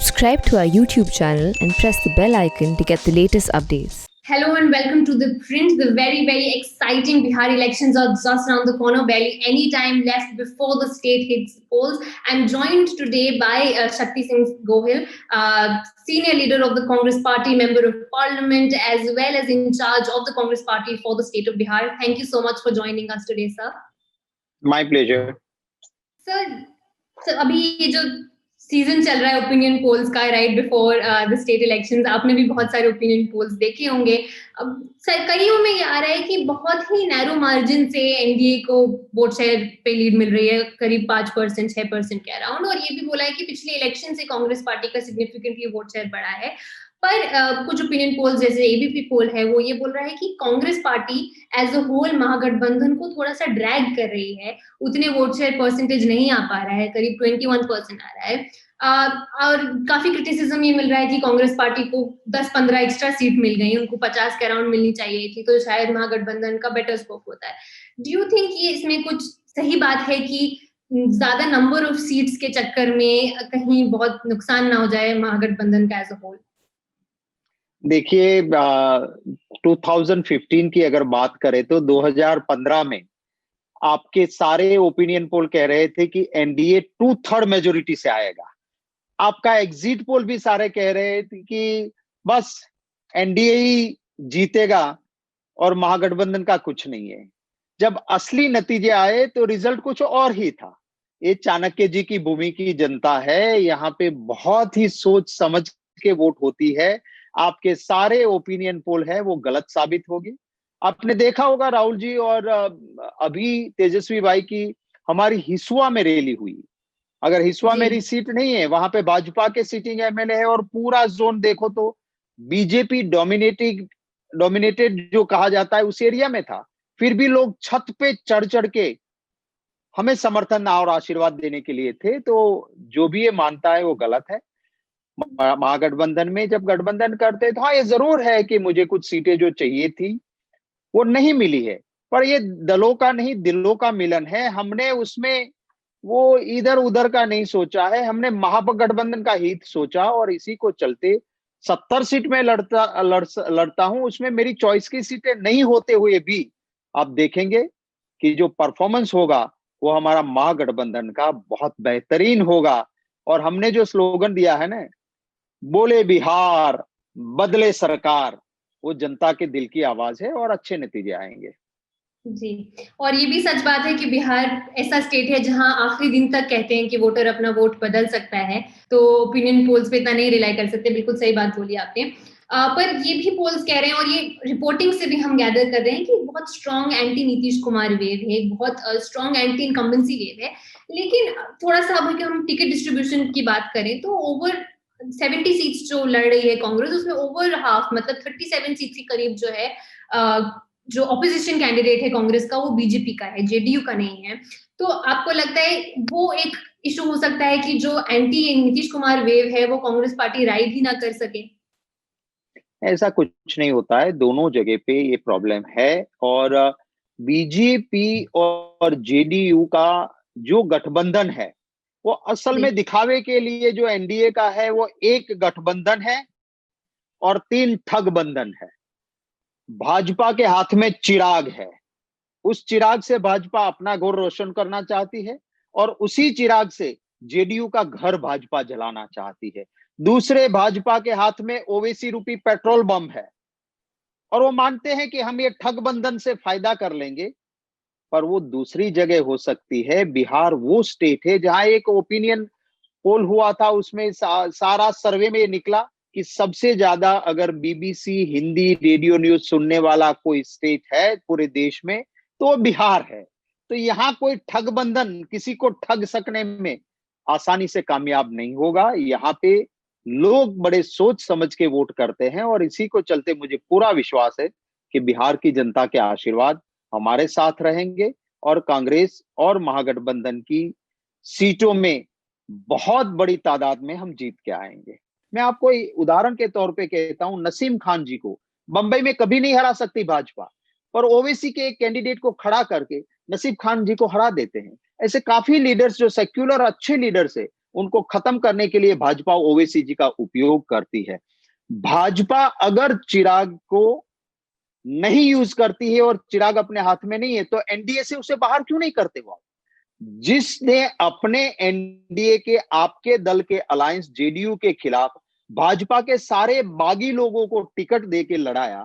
Subscribe to our YouTube channel and press the bell icon to get the latest updates. Hello and welcome to The Print. The very exciting Bihar elections are just around the corner, barely any time left before the state hits polls. I'm joined today by Shakti Singh Gohil, senior leader of the Congress party, member of parliament, as well as in charge of the Congress party for the state of Bihar. Thank you so much for joining us today, sir. My pleasure. Sir अभी ये जो season चल रहा है opinion polls का right before the state elections, आपने भी बहुत सारे ओपिनियन पोल्स देखे होंगे। अब कईयों में ये आ रहा है कि बहुत ही नैरो मार्जिन से एनडीए को वोट शेयर पे लीड मिल रही है, करीब 5% 6% के अराउंड, और ये भी बोला है कि पिछले इलेक्शन से कांग्रेस पार्टी का सिग्निफिकेंटली वोट शेयर बढ़ा है। पर कुछ ओपिनियन पोल्स जैसे एबीपी पोल है वो ये बोल रहा है कि Congress party as a whole Mahagathbandhan को थोड़ा सा ड्रैग कर रही है, उतने वोट शेयर परसेंटेज नहीं आ पा रहा है, करीब 21% आ रहा है। और काफी क्रिटिसिज्म ये मिल रहा है कि कांग्रेस पार्टी को 10-15 एक्स्ट्रा सीट मिल गई, उनको 50 के अराउंड मिलनी चाहिए थी, तो शायद महागठबंधन का बेटर स्कोप होता है। डू यू थिंक ये इसमें कुछ सही बात है कि ज्यादा नंबर ऑफ सीट्स के चक्कर में कहीं बहुत नुकसान ना हो जाए महागठबंधन का एज अ होल? देखिए 2015 की अगर बात करें तो 2015 में आपके सारे ओपिनियन पोल कह रहे थे कि एनडीए 2/3 मेजोरिटी से आएगा। आपका एग्जिट पोल भी सारे कह रहे थे कि बस एनडीए ही जीतेगा और महागठबंधन का कुछ नहीं है। जब असली नतीजे आए तो रिजल्ट कुछ और ही था। ये चाणक्य जी की भूमि की जनता है, यहाँ पे बहुत ही सोच समझ के वोट होती है। आपके सारे ओपिनियन पोल है वो गलत साबित होगी। आपने देखा होगा राहुल जी, और अभी तेजस्वी भाई की हमारी हिसुआ में रैली हुई। अगर हिसुआ मेरी सीट नहीं है, वहां पे भाजपा के सिटिंग एमएलए है, और पूरा जोन देखो तो बीजेपी डोमिनेटेड जो कहा जाता है उस एरिया में था। फिर भी लोग छत पे चढ़ चढ़ के हमें समर्थन और आशीर्वाद देने के लिए थे। तो जो भी ये मानता है वो गलत है। महागठबंधन में जब गठबंधन करते तो हाँ, ये जरूर है कि मुझे कुछ सीटें जो चाहिए थी वो नहीं मिली है, पर ये दलों का नहीं दिलों का मिलन है। हमने उसमें वो इधर उधर का नहीं सोचा है, हमने महागठबंधन का हित सोचा, और इसी को चलते 70 सीट में लड़ता हूं। उसमें मेरी चॉइस की सीटें नहीं होते हुए भी आप देखेंगे कि जो परफॉर्मेंस होगा वो हमारा महागठबंधन का बहुत बेहतरीन होगा। और हमने जो स्लोगन दिया है ना, बोले बिहार बदले सरकार, वो जनता के दिल की आवाज है और अच्छे नतीजे आएंगे। जी, और ये भी सच बात है कि बिहार ऐसा स्टेट है जहां आखिरी दिन तक कहते हैं कि वोटर अपना वोट बदल सकता है, तो ओपिनियन पोल्स पे इतना नहीं रिलाई कर सकते। बिल्कुल सही बात बोली आपने। पर ये भी पोल्स कह रहे हैं, और ये रिपोर्टिंग से भी हम गैदर कर रहे हैं कि बहुत strong anti Nitish Kumar wave है, बहुत स्ट्रॉन्ग एंटी इनकम्बेंसी वेव है। लेकिन थोड़ा सा अगर हम टिकट डिस्ट्रीब्यूशन की बात करें तो ओवर 70 सीट्स जो लड़ रही है कांग्रेस, उसमें ओवर हाफ मतलब 37 सीट्स के करीब जो है जो ऑपोजिशन कैंडिडेट है कांग्रेस का वो बीजेपी का है, जेडीयू का नहीं है। तो आपको लगता है वो एक इशू हो सकता है कि जो एंटी नीतीश कुमार वेव है वो कांग्रेस पार्टी राइड ही ना कर सके? ऐसा कुछ नहीं होता है, दोनों जगह पे ये प्रॉब्लम है। और बीजेपी और जेडीयू का जो गठबंधन है वो असल में दिखावे के लिए जो एनडीए का है वो एक गठबंधन है और 3 ठग बंधन है। भाजपा के हाथ में चिराग है, उस चिराग से भाजपा अपना घर रोशन करना चाहती है, और उसी चिराग से जेडीयू का घर भाजपा जलाना चाहती है। दूसरे भाजपा के हाथ में ओवैसी रूपी पेट्रोल बम है, और वो मानते हैं कि हम ये ठग बंधन से फायदा कर लेंगे। पर वो दूसरी जगह हो सकती है। बिहार वो स्टेट है जहां एक ओपिनियन पोल हुआ था, उसमें सारा सर्वे में ये निकला कि सबसे ज्यादा अगर बीबीसी हिंदी रेडियो न्यूज सुनने वाला कोई स्टेट है पूरे देश में तो वो बिहार है। तो यहाँ कोई ठग बंधन किसी को ठग सकने में आसानी से कामयाब नहीं होगा। यहाँ पे लोग बड़े सोच समझ के वोट करते हैं, और इसी को चलते मुझे पूरा विश्वास है कि बिहार की जनता के आशीर्वाद हमारे साथ रहेंगे, और कांग्रेस और महागठबंधन की सीटों में बहुत बड़ी तादाद में हम जीत के आएंगे। मैं आपको उदाहरण के तौर पे कहता हूं, नसीम खान जी को बंबई में कभी नहीं हरा सकती भाजपा, पर ओवैसी के एक कैंडिडेट को खड़ा करके नसीम खान जी को हरा देते हैं। ऐसे काफी लीडर्स जो सेक्युलर अच्छे लीडर्स है उनको खत्म करने के लिए भाजपा ओवैसी जी का उपयोग करती है। भाजपा अगर चिराग को नहीं यूज करती है और चिराग अपने हाथ में नहीं है, तो एनडीए से उसे बाहर क्यों नहीं करते वो? जिसने अपने एनडीए के, आपके दल के अलायंस जेडीयू के खिलाफ भाजपा के सारे बागी लोगों को टिकट देके लड़ाया,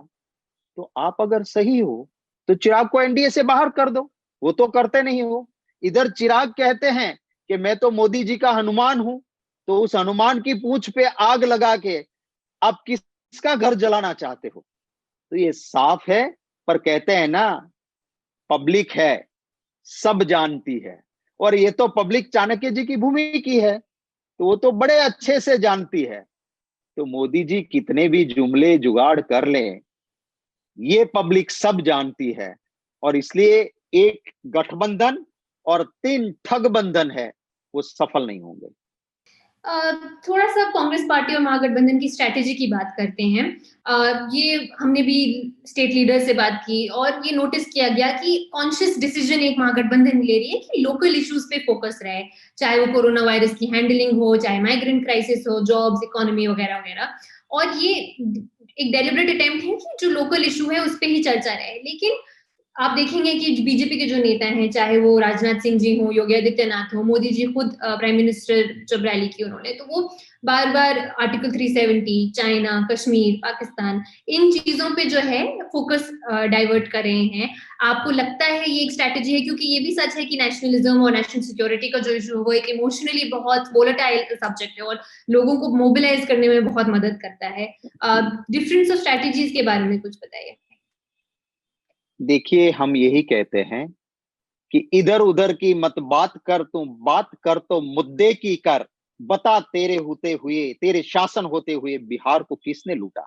तो आप अगर सही हो तो चिराग को एनडीए से बाहर कर दो। वो तो करते नहीं हो। इधर चिराग कहते हैं कि मैं तो मोदी जी का हनुमान हूं, तो उस हनुमान की पूंछ पे आग लगा के आप किसका घर जलाना चाहते हो? तो ये साफ है। पर कहते हैं ना, पब्लिक है, सब जानती है, और ये तो पब्लिक चाणक्य जी की भूमि की है, तो वो तो बड़े अच्छे से जानती है। तो मोदी जी कितने भी जुमले जुगाड़ कर लें, ये पब्लिक सब जानती है, और इसलिए एक गठबंधन और 3 ठग बंधन है, वो सफल नहीं होंगे। थोड़ा सा कांग्रेस पार्टी और महागठबंधन की स्ट्रैटेजी की बात करते हैं। ये हमने भी स्टेट लीडर से बात की और ये नोटिस किया गया कि कॉन्शियस डिसीजन एक महागठबंधन ले रही है कि लोकल इश्यूज पे फोकस रहे, चाहे वो कोरोना वायरस की हैंडलिंग हो, चाहे माइग्रेंट क्राइसिस हो, जॉब्स, इकोनॉमी वगैरह वगैरह। और ये एक डेलिब्रेट अटेम्प्ट है कि जो लोकल इशू है उस पे ही चर्चा रहे। लेकिन आप देखेंगे कि बीजेपी के जो नेता हैं, चाहे वो राजनाथ सिंह जी हो, योगी आदित्यनाथ हो, मोदी जी खुद प्राइम मिनिस्टर जब रैली की उन्होंने, तो वो बार-बार आर्टिकल 370, चाइना, कश्मीर, पाकिस्तान, इन चीजों पे जो है फोकस डाइवर्ट कर रहे हैं। आपको लगता है ये एक स्ट्रैटेजी है? क्योंकि ये भी सच है कि नेशनलिज्म और नेशनल सिक्योरिटी का जो इशू है वो एक इमोशनली बहुत वोलेटाइल सब्जेक्ट है और लोगों को मोबिलाइज करने में बहुत मदद करता है। डिफरेंस ऑफ स्ट्रैटेजीज के बारे में कुछ बताइए। देखिए, हम यही कहते हैं कि इधर उधर की मत बात कर, तू बात कर तो मुद्दे की कर। बता, तेरे होते हुए, तेरे शासन होते हुए बिहार को किसने लूटा?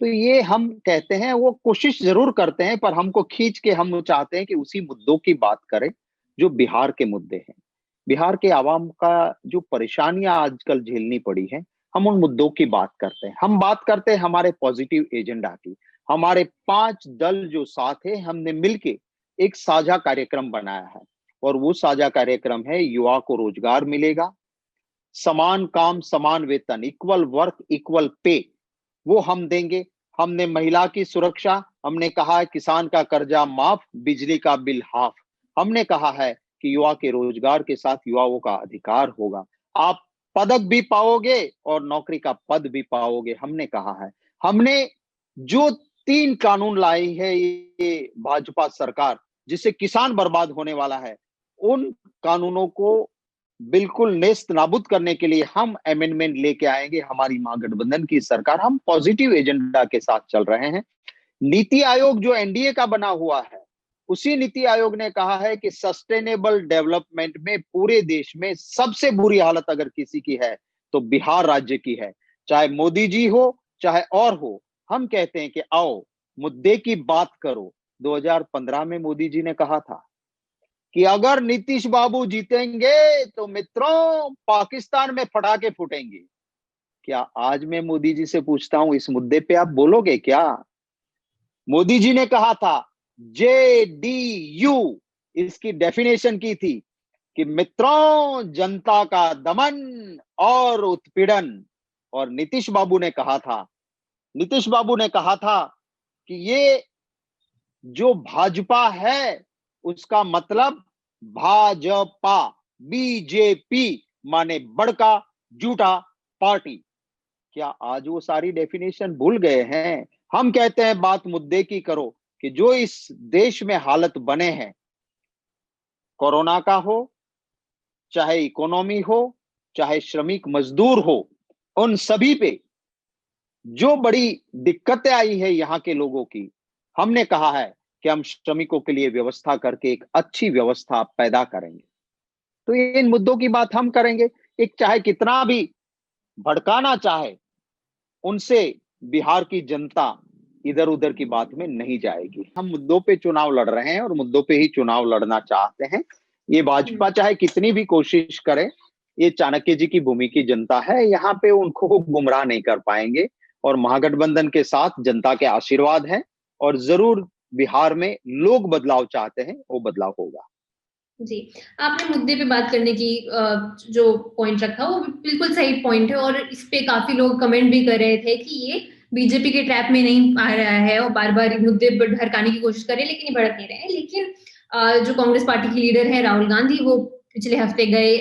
तो ये हम कहते हैं, वो कोशिश जरूर करते हैं, पर हमको खींच के हम चाहते हैं कि उसी मुद्दों की बात करें जो बिहार के मुद्दे हैं। बिहार के आवाम का जो परेशानियां आजकल झेलनी पड़ी है, हम उन मुद्दों की बात करते हैं। हम बात करते हैं हमारे पॉजिटिव एजेंडा की। हमारे 5 दल जो साथ है, हमने मिलके एक साझा कार्यक्रम बनाया है, और वो साझा कार्यक्रम है, युवा को रोजगार मिलेगा, समान काम समान वेतन, इक्वल वर्क इक्वल पे, वो हम देंगे। हमने महिला की सुरक्षा, हमने कहा है किसान का कर्जा माफ, बिजली का बिल हाफ। हमने कहा है कि युवा के रोजगार के साथ युवाओं का अधिकार होगा, आप पदक भी पाओगे और नौकरी का पद भी पाओगे, हमने कहा है। हमने जो 3 कानून लाई है ये भाजपा सरकार, जिससे किसान बर्बाद होने वाला है, उन कानूनों को बिल्कुल नेस्त नाबूद करने के लिए हम अमेंडमेंट लेके आएंगे। हमारी महागठबंधन की सरकार, हम पॉजिटिव एजेंडा के साथ चल रहे हैं। नीति आयोग जो एनडीए का बना हुआ है, उसी नीति आयोग ने कहा है कि सस्टेनेबल डेवलपमेंट में पूरे देश में सबसे बुरी हालत अगर किसी की है तो बिहार राज्य की है, चाहे मोदी जी हो चाहे और हो। हम कहते हैं कि आओ मुद्दे की बात करो। 2015 में मोदी जी ने कहा था कि अगर नीतीश बाबू जीतेंगे तो मित्रों पाकिस्तान में पटाखे फूटेंगे। क्या आज मैं मोदी जी से पूछता हूं, इस मुद्दे पे आप बोलोगे क्या? मोदी जी ने कहा था जेडीयू, इसकी डेफिनेशन की थी कि मित्रों जनता का दमन और उत्पीड़न। और नीतीश बाबू ने कहा था, नीतीश बाबू ने कहा था कि ये जो भाजपा है उसका मतलब भाजपा, बीजेपी माने बड़का झूठा पार्टी। क्या आज वो सारी डेफिनेशन भूल गए हैं? हम कहते हैं बात मुद्दे की करो कि जो इस देश में हालत बने हैं, कोरोना का हो, चाहे इकोनॉमी हो, चाहे श्रमिक मजदूर हो, उन सभी पे जो बड़ी दिक्कतें आई है यहाँ के लोगों की, हमने कहा है कि हम श्रमिकों के लिए व्यवस्था करके एक अच्छी व्यवस्था पैदा करेंगे। तो इन मुद्दों की बात हम करेंगे। एक चाहे कितना भी भड़काना चाहे, उनसे बिहार की जनता इधर उधर की बात में नहीं जाएगी। हम मुद्दों पे चुनाव लड़ रहे हैं और मुद्दों पे ही चुनाव लड़ना चाहते हैं। ये भाजपा चाहे कितनी भी कोशिश करे, ये चाणक्य जी की भूमि की जनता है, यहाँ पे उनको गुमराह नहीं कर पाएंगे। और महागठबंधन के साथ जनता के आशीर्वाद है, और जरूर बिहार में लोग बदलाव चाहते हैं, वो बदलाव होगा। जी, आपने मुद्दे पे बात करने की जो पॉइंट रखा वो बिल्कुल सही पॉइंट है और इस पे काफ़ी लोग कमेंट भी कर रहे थे कि ये बीजेपी के ट्रैप में नहीं आ रहा है और बार-बार मुद्दे पर भड़काने की कोशिश कर रहे हैं लेकिन ये भड़क नहीं रहे हैं। लेकिन जो कांग्रेस पार्टी के लीडर हैं राहुल गांधी वो पिछले हफ्ते गए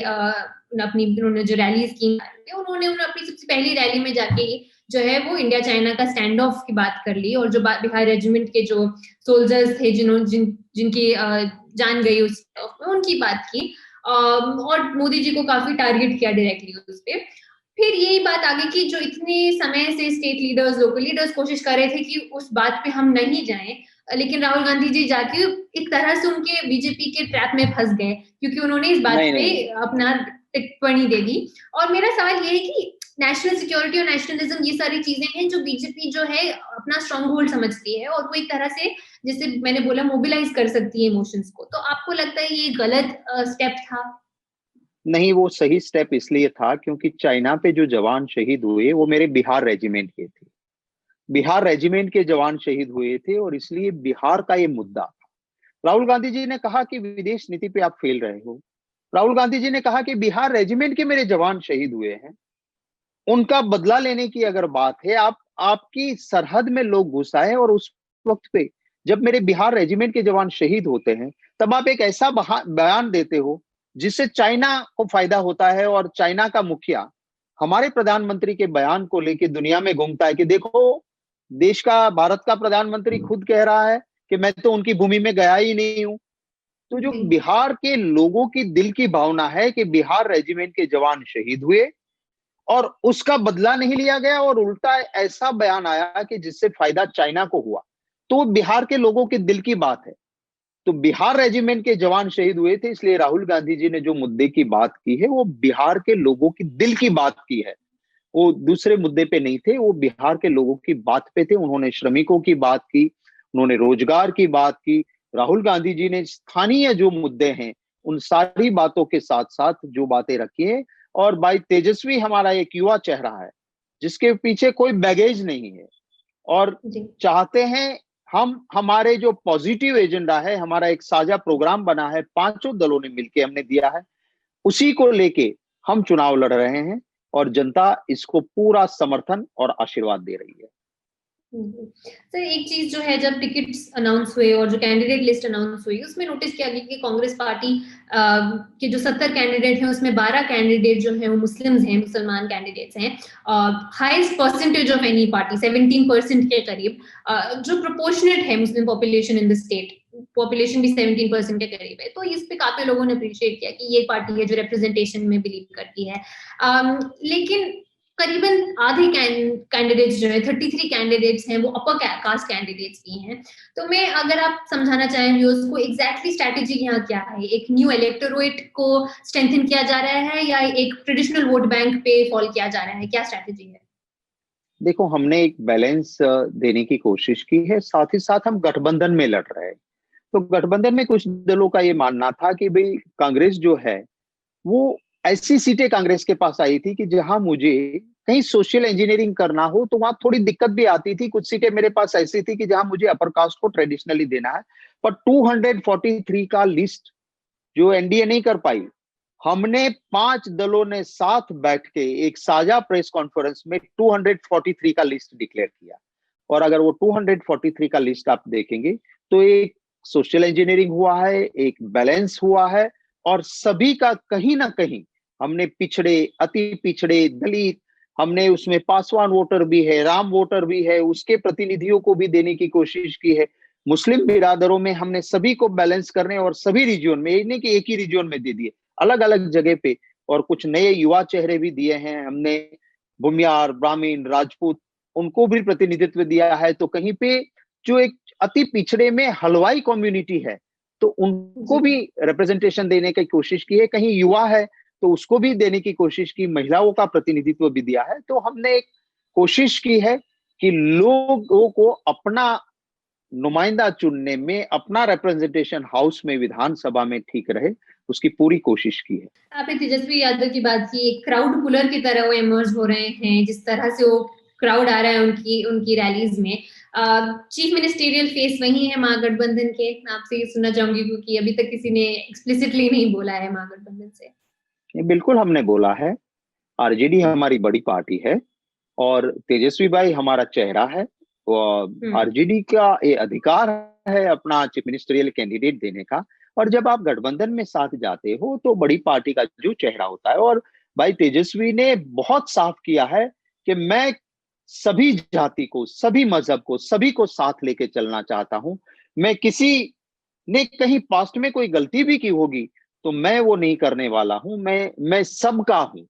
उन्होंने जो रैलीज़ की उन्होंने अपनी सबसे पहली रैली में जाके जो है वो इंडिया चाइना का स्टैंड ऑफ की बात कर ली और जो बिहार रेजिमेंट के जो सोल्जर्स थे जिनकी जान गई उस में उनकी बात की और मोदी जी को काफी टारगेट किया डायरेक्टली उस पे। फिर यही बात आ गई कि जो इतने समय से स्टेट लीडर्स लोकल लीडर्स कोशिश कर रहे थे कि उस बात पे हम नहीं जाएं लेकिन राहुल गांधी जी जाके एक तरह से उनके बीजेपी के ट्रैप में फंस गए क्योंकि उन्होंने इस बात नहीं पे नहीं अपना टिप्पणी दे दी। और मेरा सवाल ये है कि नेशनल सिक्योरिटी और नेशनलिज्म ये सारी चीजें हैं जो बीजेपी जो है अपना स्ट्रॉन्ग होल्ड समझती है और वो एक तरह से जैसे मैंने बोला मोबिलाइज कर सकती है इमोशंस को। तो आपको लगता है ये गलत स्टेप था? नहीं, वो सही स्टेप इसलिए था क्योंकि चाइना पे जो जवान शहीद हुए वो मेरे बिहार रेजिमेंट के थे। बिहार रेजिमेंट के जवान शहीद हुए थे और इसलिए बिहार का ये मुद्दा था। राहुल गांधी जी ने कहा कि विदेश नीति पे आप फेल रहे हो। राहुल गांधी जी ने कहा कि बिहार रेजिमेंट के मेरे जवान शहीद हुए हैं, उनका बदला लेने की अगर बात है, आपकी सरहद में लोग घुस आए और उस वक्त पे जब मेरे बिहार रेजिमेंट के जवान शहीद होते हैं तब आप एक ऐसा बयान देते हो जिससे चाइना को फायदा होता है और चाइना का मुखिया हमारे प्रधानमंत्री के बयान को लेकर दुनिया में घूमता है कि देखो, देश का भारत का प्रधानमंत्री खुद कह रहा है कि मैं तो उनकी भूमि में गया ही नहीं हूं। तो जो जी बिहार के लोगों की दिल की भावना है कि बिहार रेजिमेंट के जवान शहीद हुए और उसका बदला नहीं लिया गया और उल्टा ऐसा बयान आया कि जिससे फायदा चाइना को हुआ, तो वो बिहार के लोगों के दिल की बात है। तो बिहार रेजिमेंट के जवान शहीद हुए थे, इसलिए राहुल गांधी जी ने जो मुद्दे की बात की है वो बिहार के लोगों की दिल की बात की है। वो दूसरे मुद्दे पे नहीं थे, वो बिहार के लोगों की बात पे थे। उन्होंने श्रमिकों की बात की, उन्होंने रोजगार की बात की। राहुल गांधी जी ने स्थानीय जो मुद्दे हैं उन सारी बातों के साथ साथ जो बातें रखी है। और भाई तेजस्वी हमारा एक युवा चेहरा है जिसके पीछे कोई बैगेज नहीं है और जी चाहते हैं हम, हमारे जो पॉजिटिव एजेंडा है, हमारा एक साझा प्रोग्राम बना है, पांचों दलों ने मिलकर हमने दिया है, उसी को लेके हम चुनाव लड़ रहे हैं और जनता इसको पूरा समर्थन और आशीर्वाद दे रही है। सर एक चीज जो है जब टिकट्स अनाउंस हुए और जो कैंडिडेट लिस्ट अनाउंस हुई उसमें नोटिस किया गया कि कांग्रेस पार्टी के जो 70 कैंडिडेट हैं उसमें 12 कैंडिडेट जो हैं वो मुस्लिम्स हैं, मुसलमान कैंडिडेट्स हैं। Highest percentage of any party 17% के करीब जो प्रोपोर्शनेट है Muslim population in the state, population भी 17% के करीब है। तो इस पे काफी लोगों ने अप्रिशिएट किया कि ये पार्टी है जो रिप्रेजेंटेशन में बिलीव करती है। लेकिन करीबन आधे कैंडिडेट्स जो है 33 कैंडिडेट्स हैं वो अपर कास्ट कैंडिडेट्स भी हैं। तो मैं अगर आप समझाना चाहें व्यूअर्स को एग्जैक्टली स्ट्रैटेजी यहाँ क्या है, एक न्यू इलेक्टोरेट को स्ट्रेंथन किया जा रहा है या एक ट्रेडिशनल वोट बैंक पे फॉल किया जा रहा है, क्या स्ट्रैटेजी है? देखो, हमने एक बैलेंस देने की कोशिश की है, साथ ही साथ हम गठबंधन में लड़ रहे हैं। तो गठबंधन में कुछ दलों का ये मानना था कि भाई कांग्रेस जो है वो ऐसी सीटें कांग्रेस के पास आई थी कि जहां मुझे कहीं सोशल इंजीनियरिंग करना हो तो वहां थोड़ी दिक्कत भी आती थी। कुछ सीटें मेरे पास ऐसी थी कि जहां मुझे अपर कास्ट को ट्रेडिशनली देना है, पर 243 का लिस्ट जो एनडीए नहीं कर पाई, हमने 5 दलों ने साथ बैठ के एक साझा प्रेस कॉन्फ्रेंस में 243 का लिस्ट डिक्लेयर किया। और अगर वो 243 का लिस्ट आप देखेंगे तो एक सोशल इंजीनियरिंग हुआ है, एक बैलेंस हुआ है और सभी का कहीं ना कहीं हमने पिछड़े, अति पिछड़े, दलित, हमने उसमें पासवान वोटर भी है, राम वोटर भी है, उसके प्रतिनिधियों को भी देने की कोशिश की है। मुस्लिम बिरादरों में हमने सभी को बैलेंस करने और सभी रीजियन में, नहीं कि एक ही रीजियन में दे दिए, अलग अलग जगह पे। और कुछ नए युवा चेहरे भी दिए हैं हमने, भूमियार, ब्राह्मीण, राजपूत, उनको भी प्रतिनिधित्व दिया है। तो कहीं पे जो एक अति पिछड़े में हलवाई कम्युनिटी है तो उनको जी भी रिप्रेजेंटेशन देने की कोशिश की है। कहीं युवा है तो उसको भी देने की कोशिश की, महिलाओं का प्रतिनिधित्व भी दिया है। तो हमने एक कोशिश की है कि लोगों को अपना नुमाइंदा चुनने में, अपना रिप्रेजेंटेशन हाउस में, विधानसभा में ठीक रहे, उसकी पूरी कोशिश की है। आपने तेजस्वी यादव की बात की, एक क्राउड पुलर की तरह वो इमर्ज हो रहे हैं, जिस तरह से वो क्राउड आ रहा है उनकी उनकी रैलीज में। चीफ मिनिस्टेरियल फेस वही है महागठबंधन के? आपसे ये सुनना चाहूंगी क्योंकि अभी तक किसी ने एक्सप्लिसिटली नहीं बोला है महागठबंधन से। ये बिल्कुल हमने बोला है, आरजेडी हमारी बड़ी पार्टी है और तेजस्वी भाई हमारा चेहरा है। आरजेडी का ये अधिकार है अपना चीफ मिनिस्टरियल कैंडिडेट देने का, और जब आप गठबंधन में साथ जाते हो तो बड़ी पार्टी का जो चेहरा होता है, और भाई तेजस्वी ने बहुत साफ किया है कि मैं सभी जाति को, सभी मजहब को, सभी को साथ लेके चलना चाहता हूं। मैं किसी ने कहीं पास्ट में कोई गलती भी की होगी तो मैं वो नहीं करने वाला हूं। मैं सबका हूं,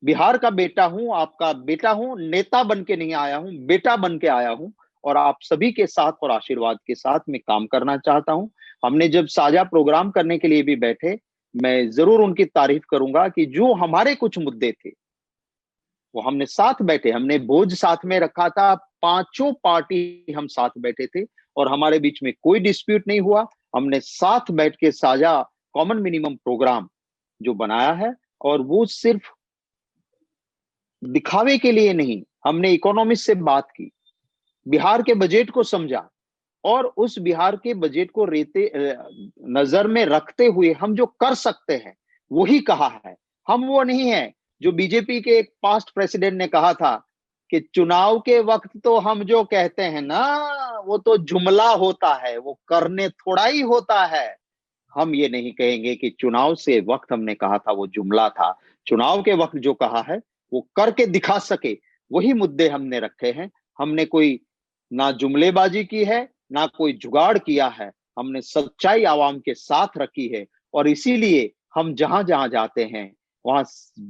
बिहार का बेटा हूं, आपका बेटा हूं, नेता बन के नहीं आया हूं, बेटा बन के आया हूं, और आप सभी के साथ और आशीर्वाद के साथ मैं काम करना चाहता हूं। हमने जब साझा प्रोग्राम करने के लिए भी बैठे, मैं जरूर उनकी तारीफ करूंगा कि जो हमारे कुछ मुद्दे थे वो हमने साथ बैठे, हमने भोज साथ में रखा था, पांचों पार्टी हम साथ बैठे थे और हमारे बीच में कोई डिस्प्यूट नहीं हुआ। हमने साथ बैठ के साझा कॉमन मिनिमम प्रोग्राम जो बनाया है, और वो सिर्फ दिखावे के लिए नहीं, हमने इकोनॉमिस्ट से बात की, बिहार के बजट को समझा, और उस बिहार के बजट को नजर में रखते हुए हम जो कर सकते हैं वही कहा है। हम वो नहीं है जो बीजेपी के एक पास्ट प्रेसिडेंट ने कहा था कि चुनाव के वक्त तो हम जो कहते हैं ना वो तो जुमला होता है, वो करने थोड़ा ही होता है। हम ये नहीं कहेंगे कि चुनाव से वक्त हमने कहा था वो जुमला था। चुनाव के वक्त जो कहा है वो करके दिखा सके, वही मुद्दे हमने रखे हैं। हमने कोई ना जुमलेबाजी की है, ना कोई जुगाड़ किया है। हमने सच्चाई आवाम के साथ रखी है, और इसीलिए हम जहां जहां जाते हैं वहां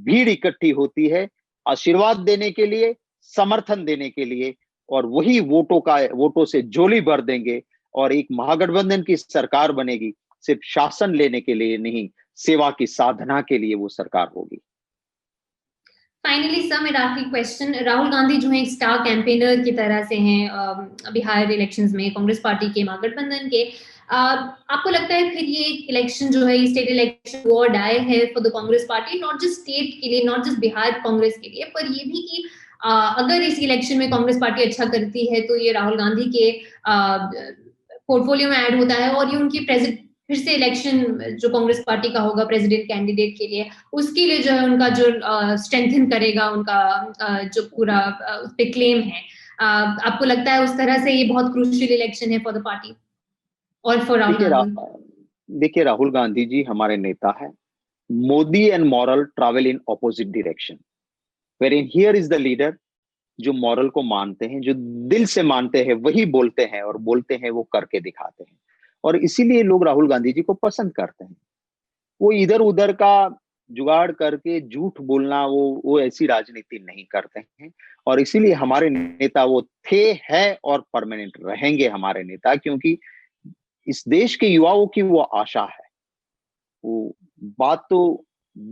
भीड़ इकट्ठी होती है आशीर्वाद देने के लिए, समर्थन देने के लिए, और वही वोटों से झोली भर देंगे और एक महागठबंधन की सरकार बनेगी। सिर्फ शासन लेने के लिए नहीं, सेवा की साधना के लिए वो सरकार होगी। फाइनली सर, मेरा आखिरी क्वेश्चन, राहुल गांधी जो है एक स्टार कैंपेनर की तरह से हैं बिहार इलेक्शंस में कांग्रेस पार्टी के, महागठबंधन के। आपको लगता है फिर ये इलेक्शन जो है, स्टेट इलेक्शन वो डाय है for the Congress party, not just state के लिए, नॉट जस्ट बिहार कांग्रेस के लिए, पर ये भी कि अगर इस इलेक्शन में कांग्रेस पार्टी अच्छा करती है तो ये राहुल गांधी के पोर्टफोलियो में ऐड होता है, और ये उनकी फिर से इलेक्शन जो कांग्रेस पार्टी का होगा प्रेसिडेंट कैंडिडेट के लिए, उसके लिए जो है उनका जो स्ट्रेंथन करेगा उनका जो पूरा उस पे क्लेम है। आपको लगता है उस तरह से ये बहुत क्रूशियल इलेक्शन है फॉर द पार्टी और फॉर राहुल गांधी? देखिए, राहुल गांधी जी हमारे नेता है। Modi and moral travel in opposite direction, where here is the leader जो मॉरल को मानते हैं, जो दिल से मानते हैं, वही बोलते हैं, और बोलते हैं वो करके दिखाते हैं। और इसीलिए लोग राहुल गांधी जी को पसंद करते हैं। वो इधर उधर का जुगाड़ करके झूठ बोलना, वो ऐसी राजनीति नहीं करते हैं। और इसीलिए हमारे नेता वो थे, है और परमानेंट रहेंगे हमारे नेता, क्योंकि इस देश के युवाओं की वो आशा है। वो बात तो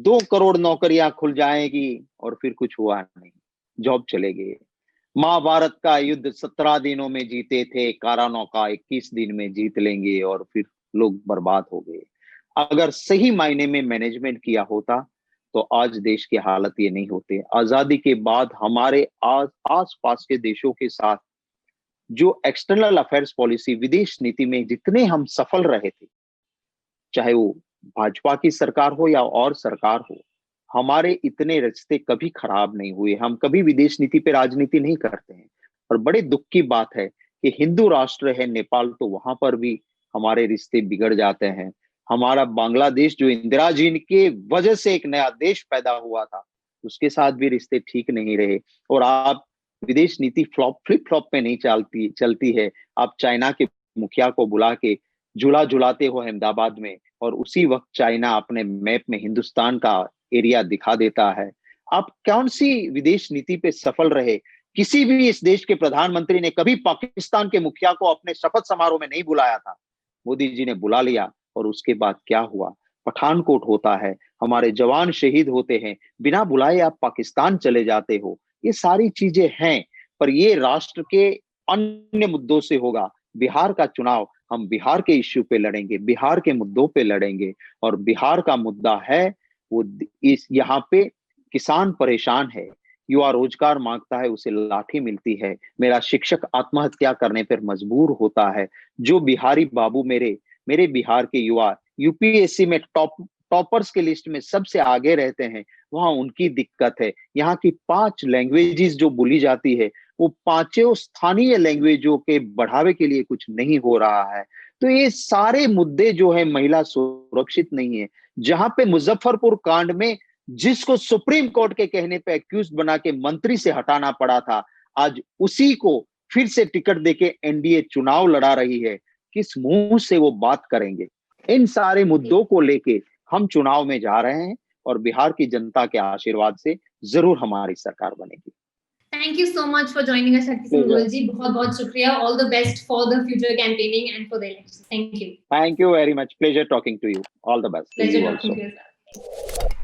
2 करोड़ नौकरियां खुल जाएगी और फिर कुछ हुआ नहीं, जॉब चले गए। महाभारत का युद्ध 17 दिनों में जीते थे, कारानों का 21 दिन में जीत लेंगे, और फिर लोग बर्बाद हो गए। अगर सही मायने में मैनेजमेंट किया होता तो आज देश की हालत ये नहीं होते। आजादी के बाद हमारे आस पास के देशों के साथ जो एक्सटर्नल अफेयर्स पॉलिसी, विदेश नीति में जितने हम सफल रहे थे, चाहे वो भाजपा की सरकार हो या और सरकार हो, हमारे इतने रिश्ते कभी खराब नहीं हुए। हम कभी विदेश नीति पे राजनीति नहीं करते हैं। और बड़े दुख की बात है कि हिंदू राष्ट्र है नेपाल, तो वहां पर भी हमारे रिश्ते बिगड़ जाते हैं। हमारा बांग्लादेश जो इंदिरा जी के वजह से एक नया देश पैदा हुआ था, उसके साथ भी रिश्ते ठीक नहीं रहे। और आप विदेश नीति फ्लिप फ्लॉप पे नहीं चलती है। आप चाइना के मुखिया को बुला के झूला झुलाते हो अहमदाबाद में, और उसी वक्त चाइना अपने मैप में हिंदुस्तान का एरिया दिखा देता है। आप कौन सी विदेश नीति पे सफल रहे? किसी भी इस देश के प्रधानमंत्री ने कभी पाकिस्तान के मुखिया को अपने शपथ समारोह में नहीं बुलाया था। मोदी जी ने बुला लिया, और उसके बाद क्या हुआ? पठानकोट होता है, हमारे जवान शहीद होते हैं, बिना बुलाए आप पाकिस्तान चले जाते हो। ये सारी चीजें हैं, पर ये राष्ट्र के अन्य मुद्दों से होगा। बिहार का चुनाव हम बिहार के इश्यू पे लड़ेंगे, बिहार के मुद्दों पे लड़ेंगे, और बिहार का मुद्दा है वो इस यहाँ पे किसान परेशान है, युवा रोजगार मांगता है उसे लाठी मिलती है, मेरा शिक्षक आत्महत्या करने पर मजबूर होता है, जो बिहारी बाबू मेरे बिहार के युवा यूपीएससी में टॉपर्स के लिस्ट में सबसे आगे रहते हैं, वहां उनकी दिक्कत है। यहाँ की 5 लैंग्वेजेस जो बोली जाती है, वो पांचों स्थानीय लैंग्वेजों के बढ़ावे के लिए कुछ नहीं हो रहा है। तो ये सारे मुद्दे जो है, महिला सुरक्षित नहीं है। जहां पे मुजफ्फरपुर कांड में जिसको सुप्रीम कोर्ट के कहने पे एक्यूज बना के मंत्री से हटाना पड़ा था, आज उसी को फिर से टिकट देके एनडीए चुनाव लड़ा रही है। किस मुंह से वो बात करेंगे? इन सारे मुद्दों को लेके हम चुनाव में जा रहे हैं और बिहार की जनता के आशीर्वाद से जरूर हमारी सरकार बनेगी। Thank you so much for joining us, Shakti Singh Goel ji. बहुत शुक्रिया. All the best for the future campaigning and for the elections. Thank you. Thank you very much. Pleasure talking to you. All the best. Pleasure talking to you, sir.